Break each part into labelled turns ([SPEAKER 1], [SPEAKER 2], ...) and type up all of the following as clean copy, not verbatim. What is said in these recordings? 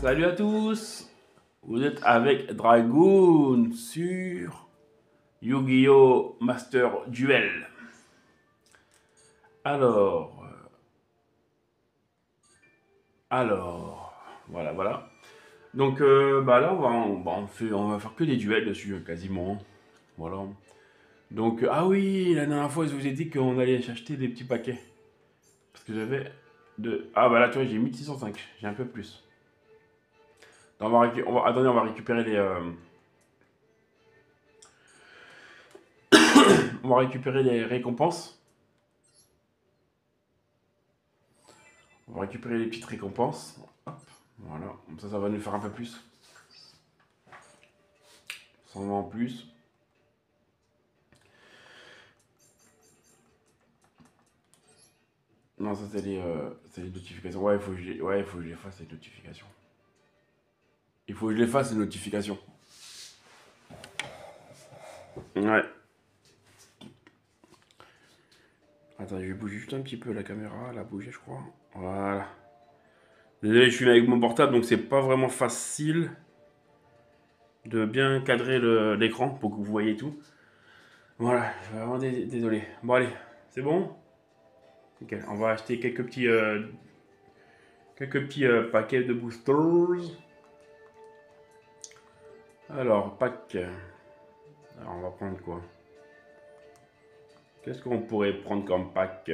[SPEAKER 1] Salut à tous, vous êtes avec Dragoon sur Yu-Gi-Oh! Master Duel. Alors, voilà. Donc là on va faire que des duels dessus quasiment. Voilà. Donc ah oui, la dernière fois je vous ai dit qu'on allait acheter des petits paquets. Parce que j'avais de... Ah bah là tu vois j'ai 1605, j'ai un peu plus. Donc, attendez, on va récupérer les... on va récupérer les récompenses. On va récupérer les petites récompenses. Hop, voilà, comme ça va nous faire un peu plus. 100 en plus. Non, ça c'est les notifications. Ouais, il faut que je les fasse les notifications. Il faut que je les fasse les notifications. Ouais. Attends, je vais bouger juste un petit peu la caméra. Elle a bougé, je crois. Voilà. Désolé, je suis avec mon portable, donc c'est pas vraiment facile de bien cadrer l'écran pour que vous voyez tout. Voilà, je suis vraiment désolé. Bon, allez, c'est bon? Ok, on va acheter quelques petits paquets de boosters. Alors, pack. Alors, on va prendre quoi? Qu'est-ce qu'on pourrait prendre comme pack?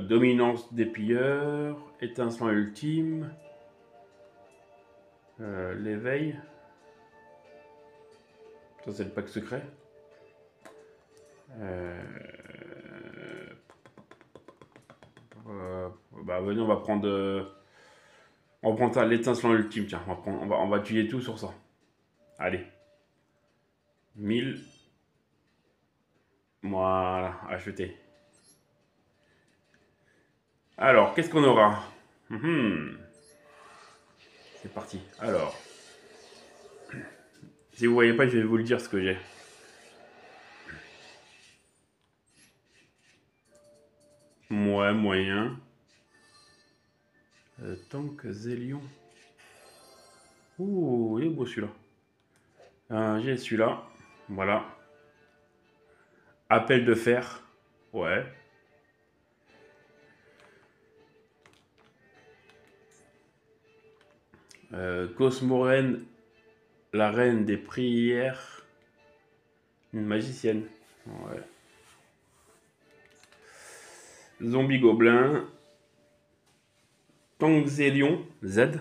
[SPEAKER 1] Dominance des pilleurs, étincelant ultime, l'éveil. Ça, c'est le pack secret. Euh, bah, venez, on va prendre ça, l'étincelant ultime. Tiens, on va tuer tout sur ça. Allez. 1000. Voilà, acheter. Alors, qu'est-ce qu'on aura? C'est parti. Alors, si vous voyez pas, je vais vous le dire ce que j'ai. Ouais, moyen. Tank Zélion. Ouh, il est beau celui-là. J'ai celui-là. Voilà. Appel de fer. Ouais. Cosmoren, la reine des prières. Une magicienne. Ouais. Zombie gobelin. Tank Zélion. Z.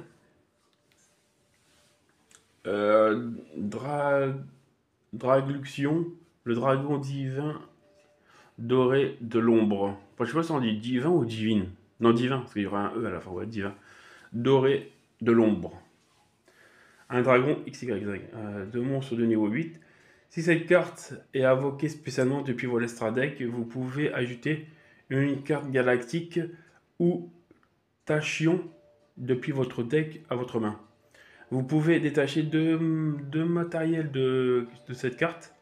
[SPEAKER 1] Dragluxion. Le dragon divin doré de l'ombre. Enfin, je sais pas si on dit divin ou divine. Non, divin, parce qu'il y aura un E à la fin. Ouais, divin. Doré de l'ombre. Un dragon XYZ. Deux monstres de niveau 8. Si cette carte est invoquée spécialement depuis votre extra deck, vous pouvez ajouter une carte galactique ou tachyon depuis votre deck à votre main. Vous pouvez détacher deux matériels de cette carte.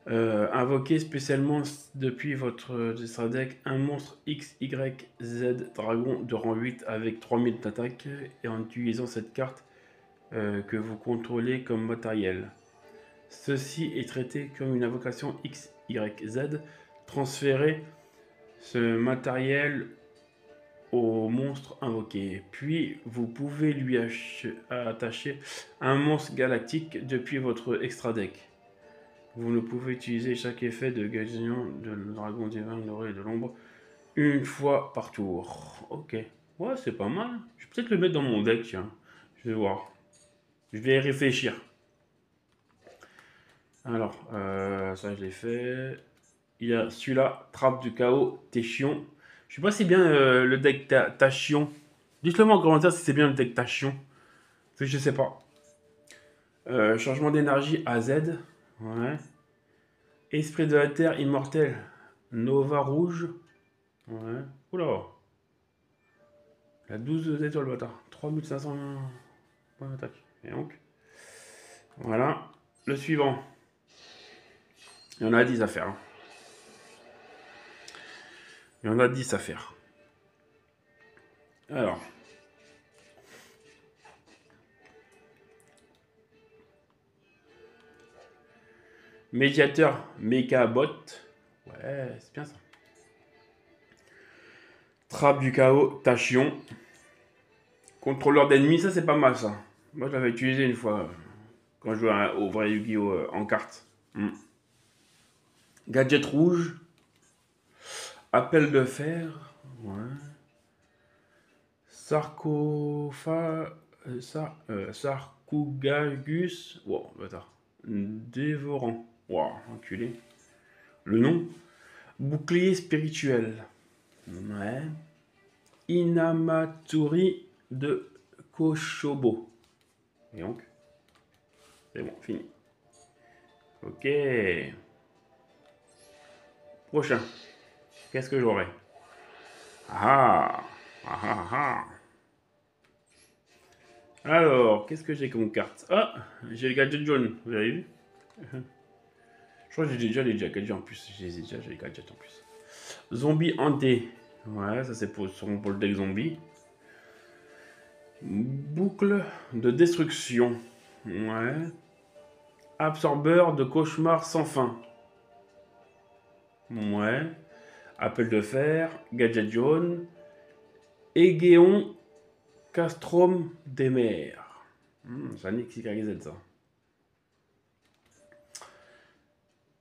[SPEAKER 1] Invoquer spécialement depuis votre extra deck un monstre XYZ dragon de rang 8 avec 3000 d'attaque et en utilisant cette carte que vous contrôlez comme matériel. Ceci est traité comme une invocation XYZ. Transférez ce matériel au monstre invoqué. Puis vous pouvez lui attacher un monstre galactique depuis votre extra deck. Vous ne pouvez utiliser chaque effet de gagnant de dragon divin doré de l'ombre une fois par tour. Ok. Ouais, c'est pas mal. Je vais peut-être le mettre dans mon deck, tiens. Je vais voir. Je vais y réfléchir. Alors, ça je l'ai fait. Il y a celui-là, Trappe du chaos, Téchion. Je sais pas si bien le deck Tachion. Dites-le moi en commentaire si c'est bien le deck Tachion. Parce que je sais pas. Changement d'énergie à Z. Ouais. Esprit de la Terre immortel. Nova rouge. Ouais. Oula. Il a 12 étoiles, le bâtard. 3500 points d'attaque. Et donc. Voilà. Le suivant. Il y en a 10 à faire. Hein. Il y en a 10 à faire. Alors. Médiateur Mechabot. Ouais, c'est bien ça. Trappe du chaos Tachyon. Contrôleur d'ennemis, ça c'est pas mal ça. Moi je l'avais utilisé une fois quand je jouais au vrai Yu-Gi-Oh! En carte. Gadget rouge. Appel de fer. Ouais. Sarcophagus. Wow, bâtard. Dévorant. Wow, enculé. Le nom. Bouclier spirituel. Ouais. Inamaturi de Koshobo. Et donc, c'est bon, fini. Ok. Prochain. Qu'est-ce que j'aurai? Ah ah ah ah. Alors, qu'est-ce que j'ai comme carte? Ah, j'ai le gadget jaune, vous avez vu? Je crois que j'ai déjà les gadgets en plus. J'ai les gadgets en plus. Zombie hanté. Ouais, ça c'est pour le deck zombie. Boucle de destruction. Ouais. Absorbeur de cauchemar sans fin. Ouais. Appel de fer. Gadget jaune. Aiguéon Castrum des mers. Ça nique XYZ ça.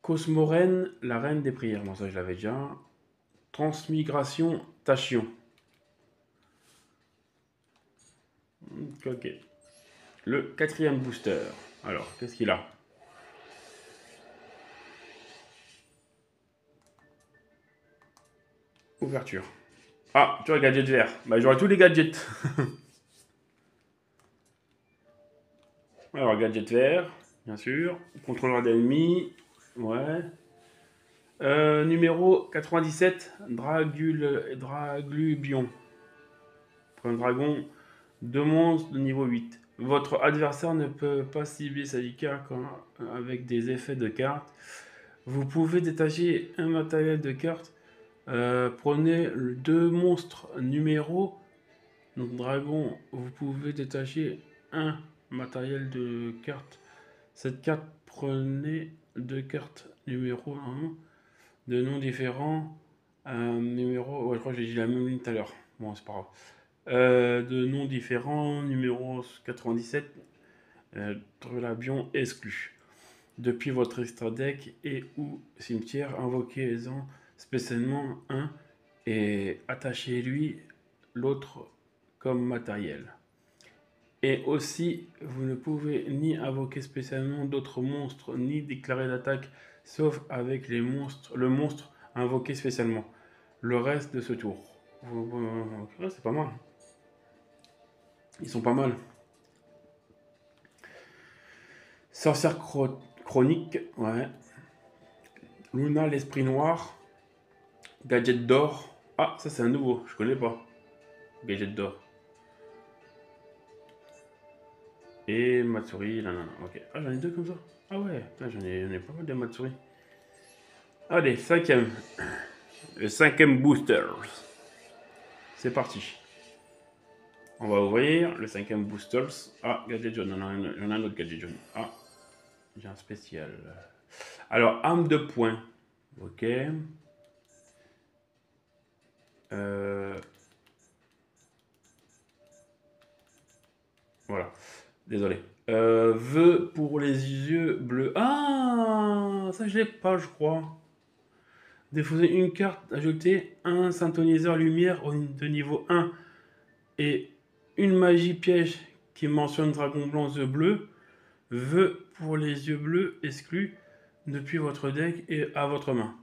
[SPEAKER 1] Cosmorène, la reine des prières. Bon, ça je l'avais déjà. Transmigration Tachyon. Ok. Le quatrième booster. Alors, qu'est-ce qu'il a? Ouverture. Ah, tu vois, gadget vert. Bah, j'aurai tous les gadgets. Alors, gadget vert, bien sûr. Contrôleur d'ennemis. Ouais. Numéro 97, Draglubion. Pour un dragon, 2 monstres de niveau 8. Votre adversaire ne peut pas cibler sa carte avec des effets de carte. Vous pouvez détacher un matériel de carte. Prenez 2 monstres numéro. Donc dragon, vous pouvez détacher un matériel de carte. Cette carte, prenez 2 cartes numéro 1 de noms différents. Numéro, ouais, je crois que j'ai dit la même ligne tout à l'heure. Bon, c'est pas grave. De noms différents, numéro 97, Drelabion exclu. Depuis votre extra deck et ou cimetière, invoquez-en spécialement un et attachez-lui l'autre comme matériel. Et aussi, vous ne pouvez ni invoquer spécialement d'autres monstres, ni déclarer d'attaque, sauf avec le monstre invoqué spécialement. Le reste de ce tour. C'est pas mal. Ils sont pas mal. Sorcière chronique, ouais. Luna, l'esprit noir. Gadget d'or. Ah, ça c'est un nouveau, je connais pas. Gadget d'or. Et Matsuri, non, ok. Ah, j'en ai 2 comme ça. Ah ouais, j'en ai pas mal de Matsuri. Allez, 5ème. Le 5ème booster. C'est parti. On va ouvrir le 5ème booster. Ah, gadget jaune, j'en ai un autre gadget jaune. Ah, j'ai un spécial. Alors, âme de poing. Ok. Voilà. Désolé. Vœu pour les yeux bleus. Ah, ça je l'ai pas, je crois. Défausser une carte, ajouter un synthoniseur lumière de niveau 1 et une magie piège qui mentionne dragon blanc yeux bleus. Vœu pour les yeux bleus exclu depuis votre deck et à votre main.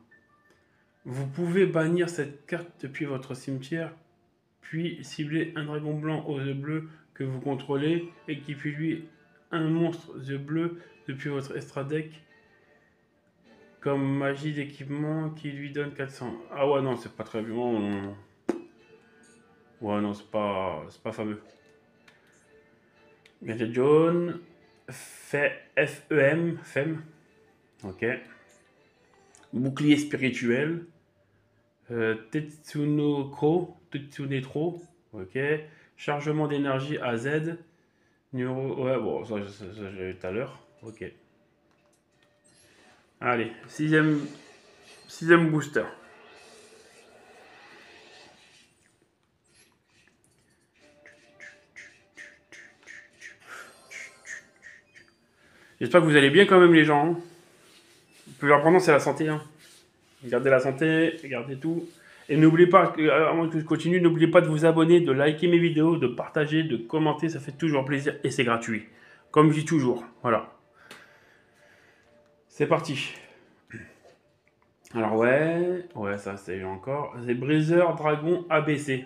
[SPEAKER 1] Vous pouvez bannir cette carte depuis votre cimetière, puis cibler un dragon blanc aux yeux bleus que vous contrôlez, équipez-lui un monstre yeux bleus depuis votre extra deck comme magie d'équipement qui lui donne 400. Ah ouais, non, c'est pas très bien. Non. Ouais, non, c'est pas fameux. Gadget jaune, FEM, FEM, ok. Bouclier spirituel, Tetsunetro, ok. Chargement d'énergie à Z, numéro, ouais, bon, ça j'ai eu tout à l'heure, ok. Allez, sixième booster. J'espère que vous allez bien quand même les gens. Hein. Le plus important c'est la santé. Hein. Gardez la santé, gardez tout. Et n'oubliez pas, avant que je continue, n'oubliez pas de vous abonner, de liker mes vidéos, de partager, de commenter, ça fait toujours plaisir et c'est gratuit. Comme je dis toujours, voilà. C'est parti. Alors ouais, ça c'est encore. C'est Briseur Dragon ABC.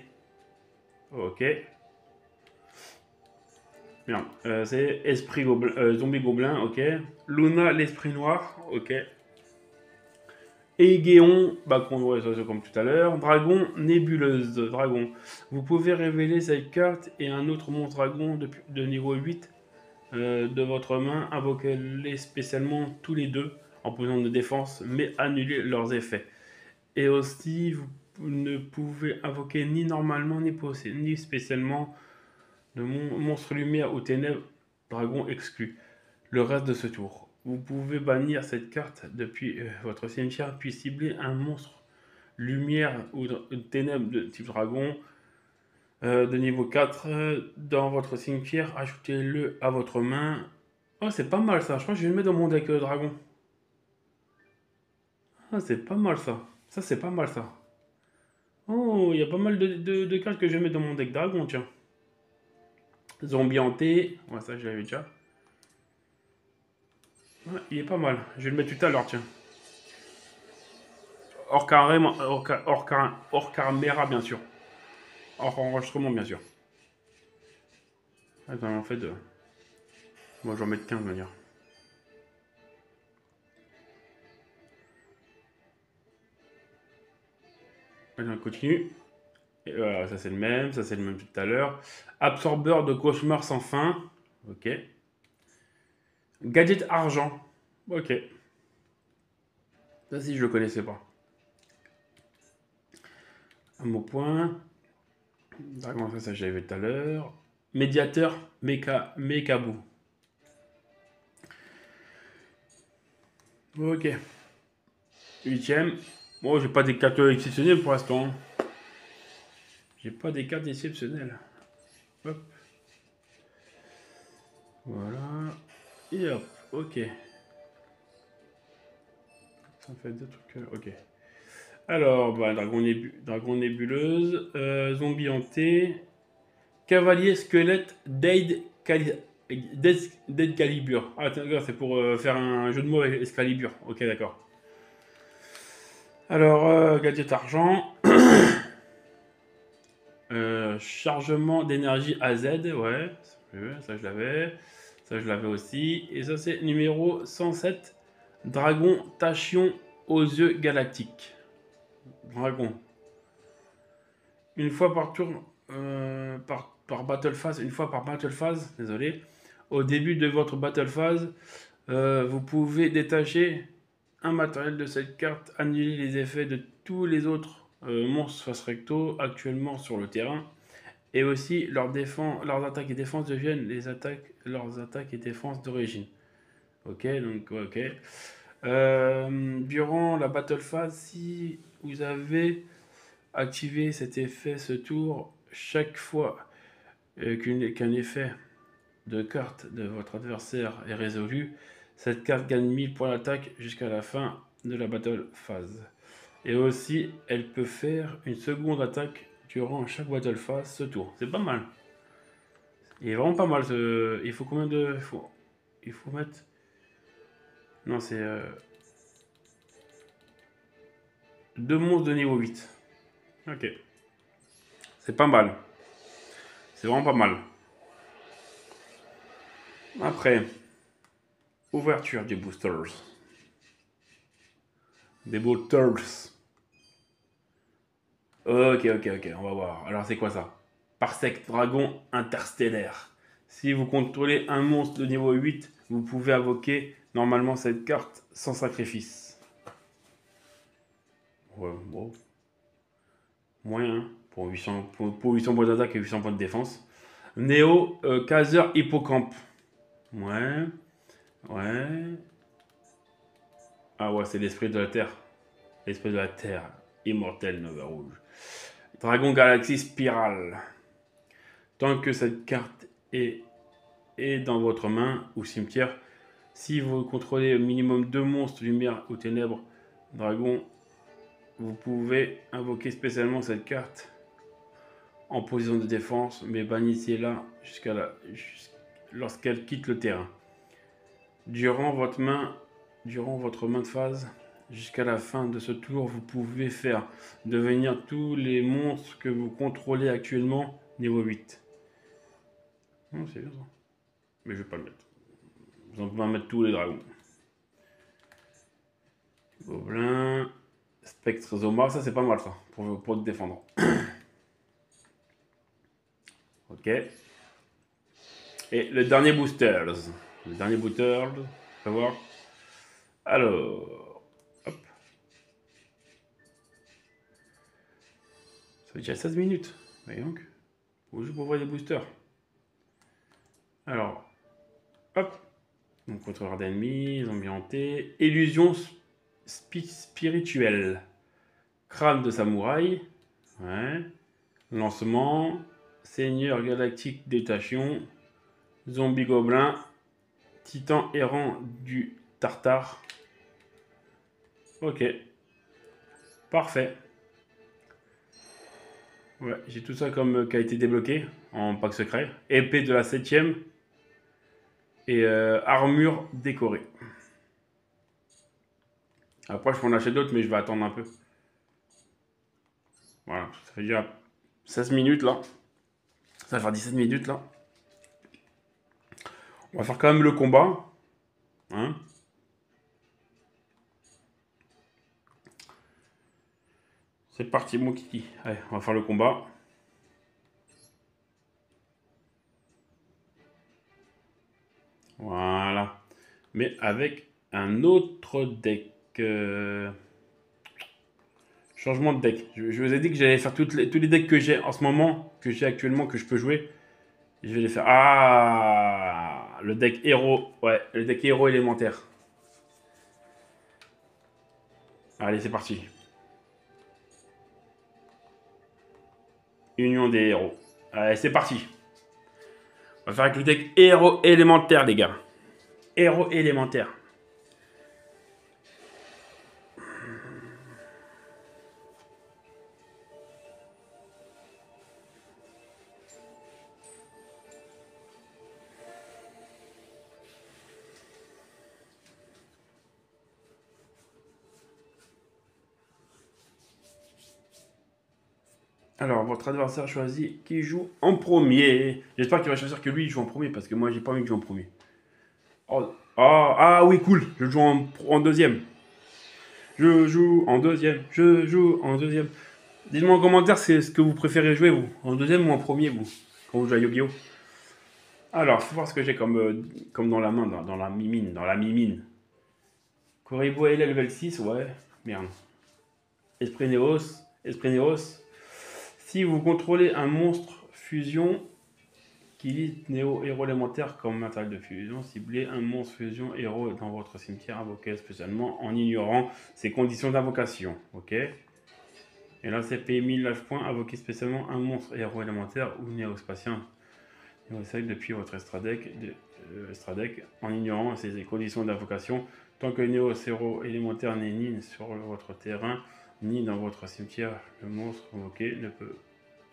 [SPEAKER 1] Ok. Bien. C'est Esprit Gobelin, Zombie Gobelin, ok. Luna l'Esprit Noir, ok. Aegeon, bah, c'est comme tout à l'heure. Dragon Nébuleuse, Dragon. Vous pouvez révéler cette carte et un autre monstre dragon de niveau 8 de votre main. Invoquez-les spécialement tous les deux en position de défense, mais annulez leurs effets. Et aussi, vous ne pouvez invoquer ni normalement, ni spécialement de monstre lumière ou ténèbres, dragon exclu. Le reste de ce tour. Vous pouvez bannir cette carte depuis votre cimetière, puis cibler un monstre lumière ou ténèbres de type dragon de niveau 4 dans votre cimetière. Ajoutez-le à votre main. Oh, c'est pas mal ça. Je crois que je vais le mettre dans mon deck dragon. Ah, c'est pas mal ça. Ça, c'est pas mal ça. Oh, il y a pas mal de cartes que je vais mettre dans mon deck dragon, tiens. Zombie hanté. Ouais, ça, je l'avais déjà. Ouais, il est pas mal. Je vais le mettre tout à l'heure, tiens. Hors caméra, bien sûr. Hors enregistrement, bien sûr. Attends, en fait, moi, je vais en mettre 15, manière. Allez, on continue. Et voilà, ça c'est le même tout à l'heure. Absorbeur de cauchemar sans fin. Ok. Gadget argent. Ok. Ça si je le connaissais pas. Un mot point. Dragon, ça j'avais vu tout à l'heure. Médiateur Mekabou. Ok. Huitième. Bon, j'ai pas des cartes exceptionnelles pour l'instant. J'ai pas des cartes exceptionnelles. Hop. Voilà. Et hop. Ok. Ça fait deux trucs. Ok. Alors, bah, dragon nébuleuse, zombie hanté, cavalier squelette, Dead Calibur. Ah, c'est pour faire un jeu de mots avec Excalibur. Ok, d'accord. Alors, gadget argent. Chargement d'énergie AZ, ouais. Ça je l'avais. Ça je l'avais aussi. Et ça c'est numéro 107. Dragon Tachyon aux yeux galactiques. Dragon. Une fois par tour, par battle phase, une fois par battle phase, désolé. Au début de votre battle phase, vous pouvez détacher un matériel de cette carte, annuler les effets de tous les autres monstres face recto actuellement sur le terrain. Et aussi, leurs attaques et défenses deviennent leurs attaques et défenses d'origine. Ok, donc ok. Durant la battle phase, si vous avez activé cet effet ce tour, chaque fois qu'un effet de carte de votre adversaire est résolu, cette carte gagne 1000 points d'attaque jusqu'à la fin de la battle phase. Et aussi, elle peut faire une seconde attaque durant chaque battle phase ce tour. C'est pas mal. Il est vraiment pas mal. Il faut combien de... Il faut mettre... Non, c'est... Deux monstres de niveau 8. Ok. C'est pas mal. C'est vraiment pas mal. Après, ouverture des boosters. Des boosters. Ok, on va voir. Alors c'est quoi ça? Parsec Dragon Interstellaire. Si vous contrôlez un monstre de niveau 8, vous pouvez invoquer normalement cette carte sans sacrifice. Ouais, bon. Moyen, hein, pour 800 points d'attaque et 800 points de défense. Néo Kaiser Hippocampe. Ouais. Ah ouais, c'est l'esprit de la Terre. L'esprit de la Terre. Immortel Nova Rouge. Dragon Galaxy Spirale. Tant que cette carte est dans votre main ou cimetière, si vous contrôlez au minimum 2 monstres lumière ou ténèbres dragon, vous pouvez invoquer spécialement cette carte en position de défense, mais bannissez-la lorsqu'elle quitte le terrain. Durant votre main de phase, jusqu'à la fin de ce tour, vous pouvez faire devenir tous les monstres que vous contrôlez actuellement niveau 8. Non, c'est bien ça. Mais je vais pas le mettre. Vous en pouvez mettre tous les dragons. Gobelin. Spectre Zoma, ça c'est pas mal ça, pour te défendre. Ok. Et le dernier boosters. Le dernier booster, on va voir. Alors, hop. Ça fait déjà 16 minutes. Voyez donc. Faut juste pour voir les boosters. Alors, hop. Donc, contrôleur d'ennemis, zombie hanté. Illusion spirituelle. Crâne de samouraï. Ouais. Lancement. Seigneur galactique détation. Zombie gobelin. Titan errant du Tartare. Ok. Parfait. Ouais, j'ai tout ça comme qui a été débloqué en pack secret. Épée de la 7ème. Et armure décorée. Après, je peux en acheter d'autres, mais je vais attendre un peu. Voilà, ça fait déjà 16 minutes là. Ça va faire 17 minutes là. On va faire quand même le combat. Hein. C'est parti, mon kiki. Allez, on va faire le combat. Voilà. Mais avec un autre deck. Changement de deck. Je vous ai dit que j'allais faire tous les decks que j'ai en ce moment, que j'ai actuellement, que je peux jouer. Je vais les faire. Ah, le deck héros. Ouais, le deck héros élémentaire. Allez, c'est parti. Union des héros. Allez, c'est parti. On va faire avec le deck héros élémentaire, les gars. Héros élémentaire. Alors, votre adversaire choisit qui joue en premier. J'espère qu'il va choisir que lui il joue en premier parce que moi j'ai pas envie de jouer en premier. Oh, ah oui, cool. Je joue en deuxième. Je joue en deuxième. Je joue en deuxième. Dites-moi en commentaire c'est ce que vous préférez jouer, vous. En deuxième ou en premier, vous. Quand vous jouez à Yu-Gi-Oh! Alors, faut voir ce que j'ai comme dans la main, dans la mimine. Dans la mimine. Kuribo est level 6, ouais. Merde. Esprit Néos. Esprit Néos. Si vous contrôlez un monstre fusion qui lit Néo héros élémentaire comme matériel de fusion, ciblez un monstre fusion héros dans votre cimetière invoqué spécialement en ignorant ses conditions d'invocation. Ok. Et là, c'est payer 1000 life points, invoquer spécialement un monstre héros élémentaire ou néo-spatien depuis votre extra deck en ignorant ses conditions d'invocation. Tant que néo héros élémentaire n'est ni sur votre terrain ni dans votre cimetière, le monstre invoqué ne peut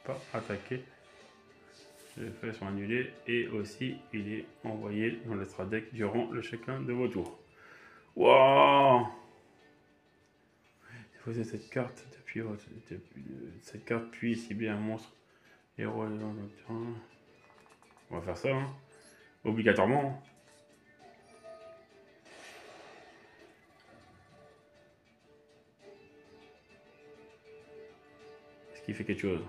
[SPEAKER 1] pas attaquer. Les effets sont annulés et aussi il est envoyé dans l'extra deck durant le chacun de vos tours. Waouh! Déposez cette carte cette carte puis cibler un monstre héros dans le terrain. On va faire ça, hein. Obligatoirement. Est-ce qu'il fait quelque chose?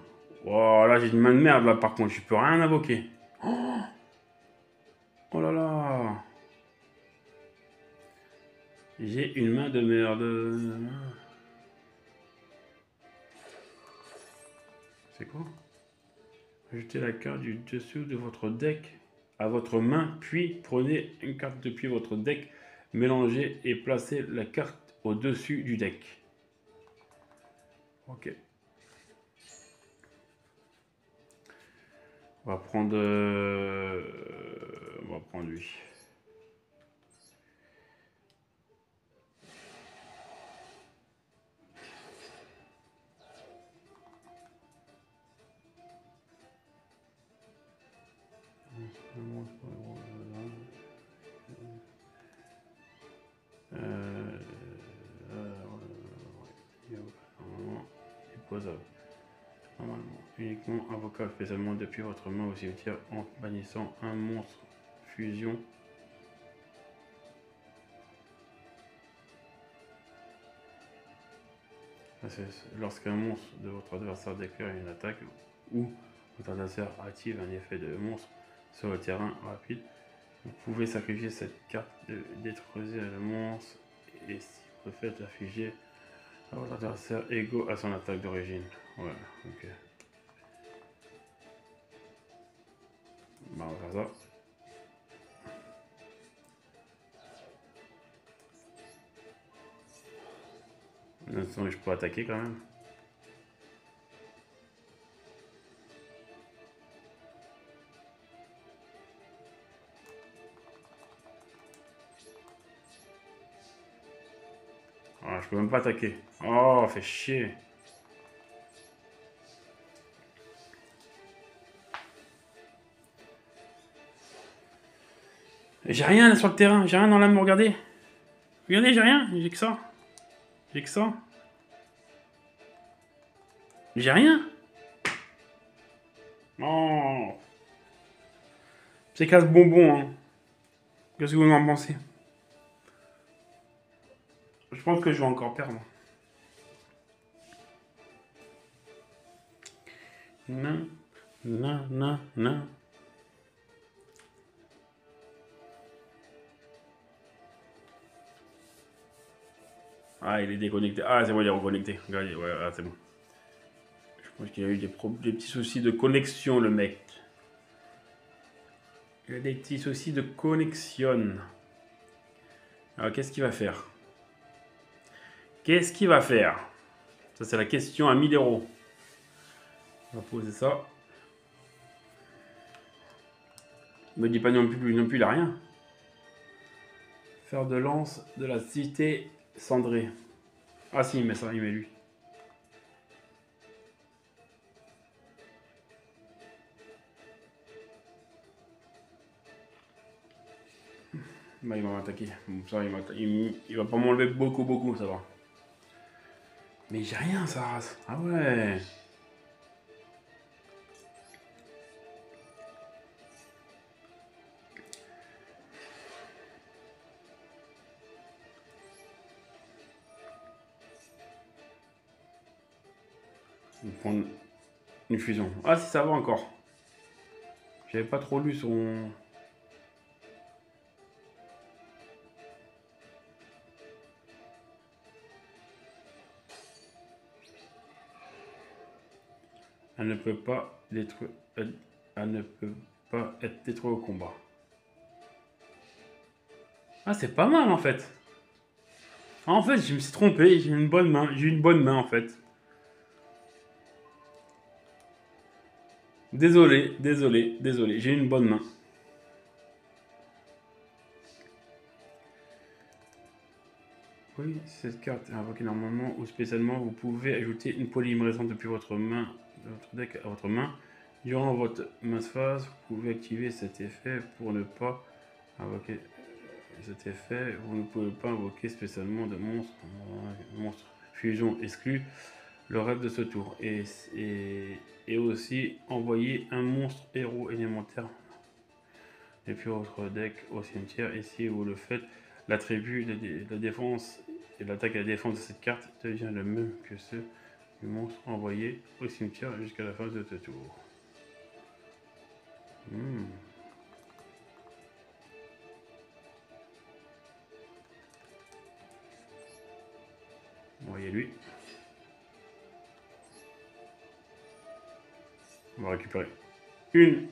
[SPEAKER 1] Oh là, j'ai une main de merde là par contre, je peux rien invoquer. Oh là là. J'ai une main de merde. C'est quoi? Ajoutez la carte du dessous de votre deck à votre main, puis prenez une carte depuis votre deck, mélangez et placez la carte au-dessus du deck. Ok. On va prendre lui. Normalement, uniquement invoquable spécialement depuis votre main au cimetière en bannissant un monstre fusion. Lorsqu'un monstre de votre adversaire déclare une attaque ou votre adversaire active un effet de monstre sur le terrain rapide, vous pouvez sacrifier cette carte de détruire le monstre et si vous le faites afficher à votre adversaire égaux à son attaque d'origine. Ouais, ok. Bah, on va faire ça. Je peux attaquer quand même. Ah, je peux même pas attaquer. Oh, fait chier. J'ai rien là sur le terrain, j'ai rien dans l'âme, regardez. Regardez, j'ai rien, j'ai que ça. J'ai que ça. J'ai rien. Oh. C'est casse-bonbon, hein. Qu'est-ce que vous en pensez? Je pense que je vais encore perdre. Non, non, non, non. Ah, il est déconnecté. Ah, c'est bon, il est reconnecté. Regardez, ouais, ah, c'est bon. Je pense qu'il a eu des petits soucis de connexion, le mec. Il a des petits soucis de connexion. Alors, qu'est-ce qu'il va faire? Qu'est-ce qu'il va faire? Ça, c'est la question à 1000 €. On va poser ça. Me dis pas non plus, il a rien. Faire de lance de la cité cendrée. Ah si, il met ça, il met lui. Bah, il va m'attaquer. Bon, ça, il va pas m'enlever beaucoup, ça va. Mais j'ai rien, ça race. Ah ouais. On va prendre une fusion. Ah si, ça va encore. J'avais pas trop lu son... Elle ne peut pas détruire... Elle ne peut pas être détruite au combat. Ah, c'est pas mal en fait. Ah, en fait, je me suis trompé. J'ai une bonne main. J'ai une bonne main en fait. Désolé. J'ai une bonne main. Oui, cette carte est invoquée normalement ou spécialement, vous pouvez ajouter une polymérisante depuis votre main, votre deck à votre main. Durant votre main phase, vous pouvez activer cet effet pour ne pas invoquer cet effet. Vous ne pouvez pas invoquer spécialement de monstres, monstre fusion exclu le reste de ce tour. Et aussi envoyer un monstre héros élémentaire depuis votre deck au cimetière. Et si vous le faites, l'attribut de la défense et l'attaque et la défense de cette carte devient le même que ceux du monstre envoyé au cimetière jusqu'à la fin de ce tour. Envoyez lui. On va récupérer une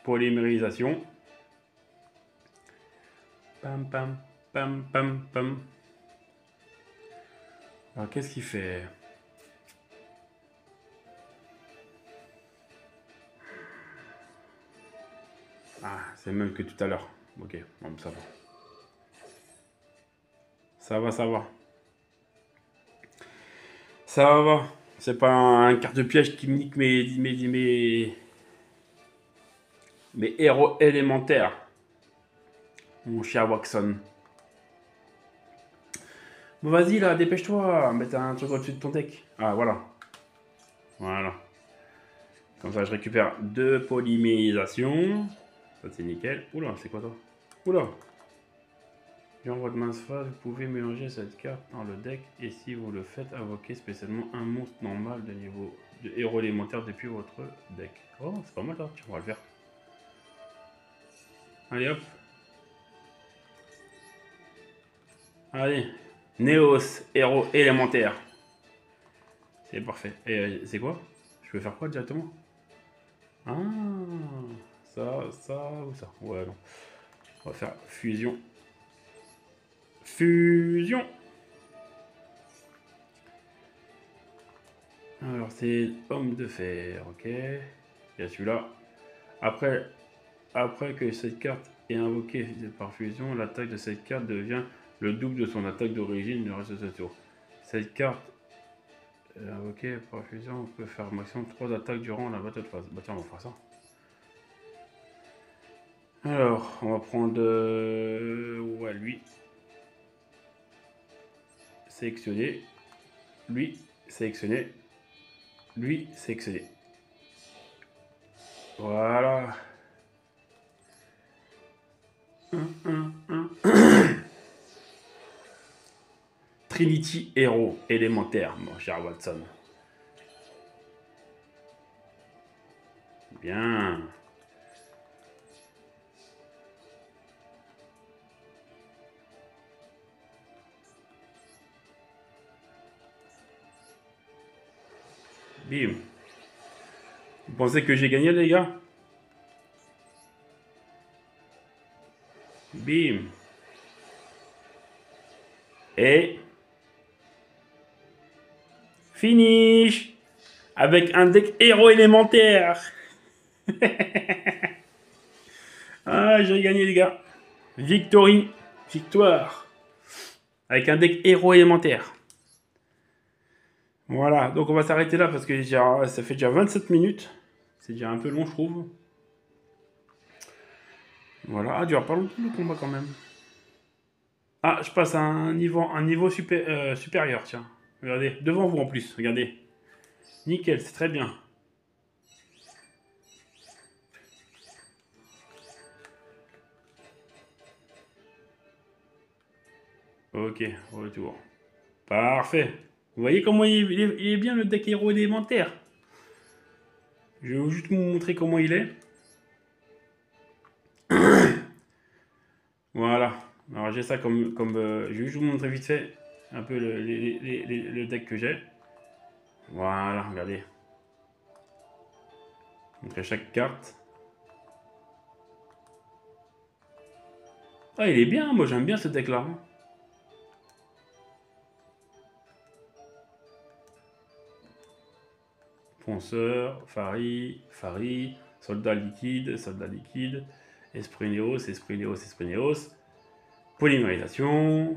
[SPEAKER 1] polymérisation. Pam pam pam pam pam. Alors, qu'est-ce qu'il fait? Ah, c'est le même que tout à l'heure. Ok, bon, ça va. Ça va, ça va. Ça va. C'est pas un quart de piège qui me nique mes héros élémentaires. Mon cher Watson. Bon, vas-y, là, dépêche-toi. Mets un truc au-dessus de ton deck. Ah, voilà. Voilà. Comme ça, je récupère 2 polymérisations. Ça, c'est nickel. Oula, c'est quoi, toi? Oula. Durant votre main phase, vous pouvez mélanger cette carte dans le deck. Et si vous le faites, invoquer spécialement un monstre normal de niveau de héros élémentaire depuis votre deck. Oh, c'est pas mal, ça. Tiens, on va le faire. Allez, hop. Allez. Néos, héros élémentaire. C'est parfait. Et c'est quoi? Je peux faire quoi directement? Ah, ça ou ça? Ouais, non. On va faire fusion. Fusion. Alors, c'est homme de fer, ok. Il y a celui-là. Après que cette carte est invoquée par fusion, l'attaque de cette carte devient le double de son attaque d'origine le reste de ce tour. Cette carte invoquée par fusion peut faire maximum 3 attaques durant la battle phase. Bah tiens, on va faire ça. Alors, on va prendre ouais, lui. Sélectionner. Lui, sélectionner. Lui, sélectionner. Voilà. Trinity Hero élémentaire, mon cher Watson. Bien. Bim. Vous pensez que j'ai gagné, les gars? Bim. Et finish avec un deck héros élémentaire. Ah, j'ai gagné, les gars. Victory. Victoire. Avec un deck héros élémentaire. Voilà, donc on va s'arrêter là parce que ça fait déjà 27 minutes. C'est déjà un peu long, je trouve. Voilà, ah, dure pas longtemps le combat quand même. Ah, je passe à un niveau supérieur, tiens. Regardez, devant vous en plus, regardez. Nickel, c'est très bien. Ok, retour. Parfait. Vous voyez comment il est bien le deck héros élémentaire. Je vais juste vous montrer comment il est. Voilà. Alors j'ai ça je vais juste vous montrer vite fait un peu le deck que j'ai. Voilà, regardez. Montrer chaque carte. Ah, il est bien, moi j'aime bien ce deck là. Fonceur, Fari, soldat liquide, Esprit Néos, Esprit Néos, Polymérisation,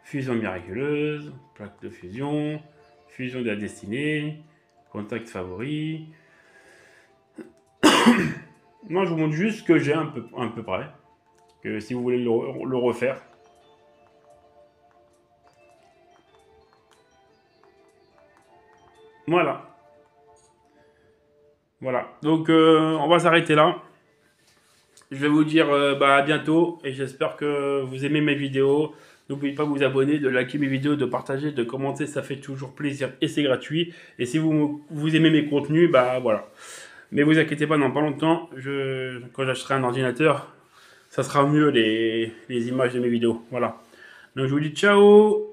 [SPEAKER 1] Fusion miraculeuse, plaque de fusion, fusion de la destinée, contact favori. Moi je vous montre juste ce que j'ai un peu près, que si vous voulez le refaire. Voilà. Voilà, donc on va s'arrêter là. Je vais vous dire à bientôt et j'espère que vous aimez mes vidéos. N'oubliez pas de vous abonner, de liker mes vidéos, de partager, de commenter, ça fait toujours plaisir et c'est gratuit. Et si vous aimez mes contenus, bah voilà. Mais vous inquiétez pas, dans pas longtemps, quand j'achèterai un ordinateur, ça sera mieux les images de mes vidéos. Voilà. Donc je vous dis ciao!